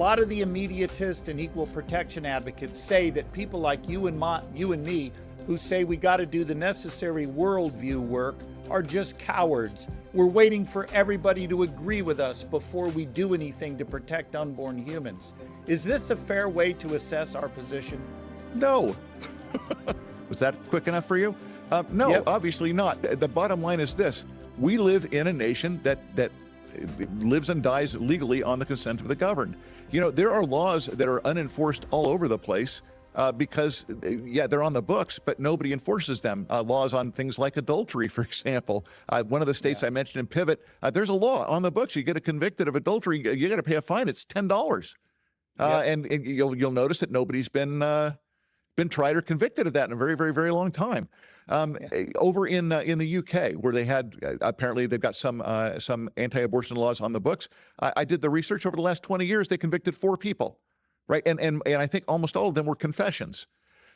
lot of the immediatist and equal protection advocates say that people like you and me, who say we got to do the necessary worldview work, are just cowards. We're waiting for everybody to agree with us before we do anything to protect unborn humans. Is this a fair way to assess our position? No. Was that quick enough for you? No, Yep. Obviously not. The bottom line is this. We live in a nation that lives and dies legally on the consent of the governed. You know, there are laws that are unenforced all over the place because, they're on the books, but nobody enforces them. Laws on things like adultery, for example. One of the states I mentioned in Pivot, there's a law on the books. You get convicted of adultery, you got to pay a fine. It's $10. And you'll notice that nobody's been tried or convicted of that in a very, very, very long time. Over in the UK, where they had apparently they've got some anti-abortion laws on the books. I did the research over the last 20 years. They convicted 4 people, right? And I think almost all of them were confessions.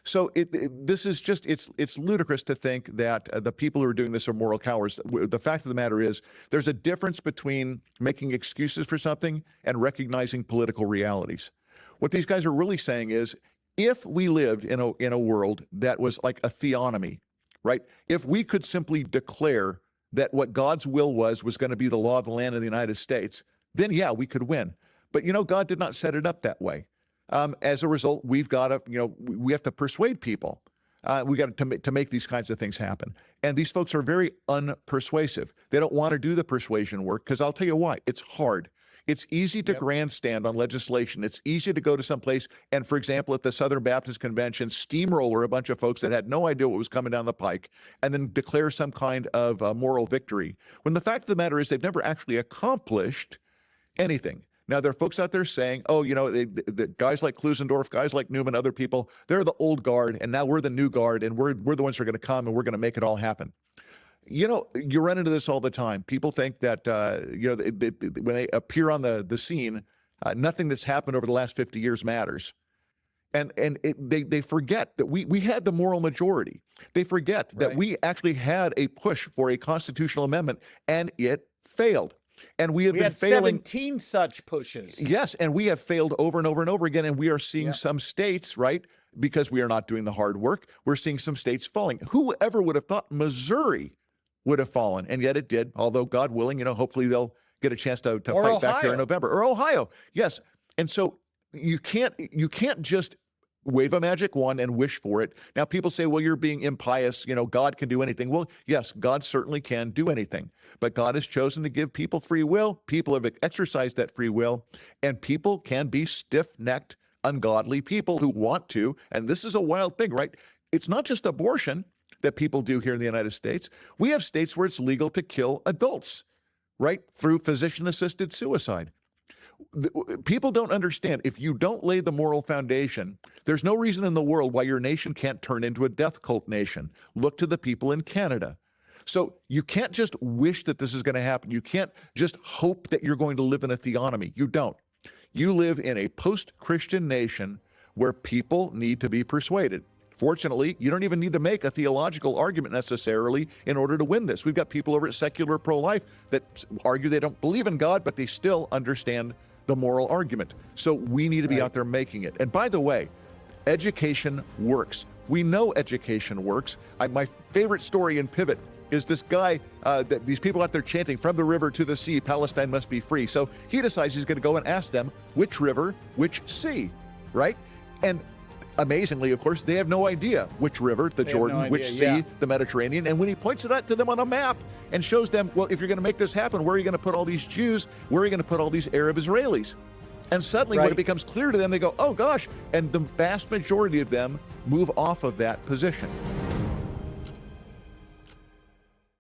So this is just it's ludicrous to think that the people who are doing this are moral cowards. The fact of the matter is, there's a difference between making excuses for something and recognizing political realities. What these guys are really saying is, if we lived in a world that was like a theonomy, right? If we could simply declare that what God's will was going to be the law of the land of the United States, then we could win. But God did not set it up that way. As a result, we've got to, we have to persuade people. We got to make these kinds of things happen. And these folks are very unpersuasive. They don't want to do the persuasion work because I'll tell you why. It's hard. It's easy to grandstand on legislation. It's easy to go to some place and, for example, at the Southern Baptist Convention, steamroller a bunch of folks that had no idea what was coming down the pike and then declare some kind of moral victory. When the fact of the matter is they've never actually accomplished anything. Now, there are folks out there saying, the guys like Klusendorf, guys like Newman, other people, they're the old guard, and now we're the new guard, and we're the ones who are going to come, and we're going to make it all happen. You run into this all the time. People think that, when they appear on the scene, nothing that's happened over the last 50 years matters. And they forget that we had the moral majority. They forget that we actually had a push for a constitutional amendment, and it failed. And we have been failing. 17 such pushes. Yes, and we have failed over and over and over again. And we are seeing some states, right, because we are not doing the hard work, we're seeing some states falling. Whoever would have thought Missouri would have fallen, and yet it did. Although, God willing, hopefully they'll get a chance to fight back here in November. Or Ohio, yes. And so you can't just wave a magic wand and wish for it. Now, people say, well, you're being impious. God can do anything. Well, yes, God certainly can do anything. But God has chosen to give people free will. People have exercised that free will. And people can be stiff-necked, ungodly people who want to. And this is a wild thing, right? It's not just abortion that people do here in the United States. We have states where it's legal to kill adults, right, through physician-assisted suicide. People don't understand. If you don't lay the moral foundation, there's no reason in the world why your nation can't turn into a death cult nation. Look to the people in Canada. So you can't just wish that this is going to happen. You can't just hope that you're going to live in a theonomy. You don't. You live in a post-Christian nation where people need to be persuaded. Fortunately, you don't even need to make a theological argument necessarily in order to win this. We've got people over at Secular Pro-Life that argue they don't believe in God, but they still understand the moral argument. So we need to be out there making it. And by the way, education works. We know education works. My favorite story in Pivot is this guy, these people out there chanting, from the river to the sea, Palestine must be free. So he decides he's going to go and ask them, which river, which sea, right? And amazingly, of course, they have no idea which river, the Jordan, which sea, the Mediterranean. And when he points it out to them on a map and shows them, well, if you're going to make this happen, where are you going to put all these Jews? Where are you going to put all these Arab Israelis? And suddenly when it becomes clear to them, they go, oh gosh, and the vast majority of them move off of that position.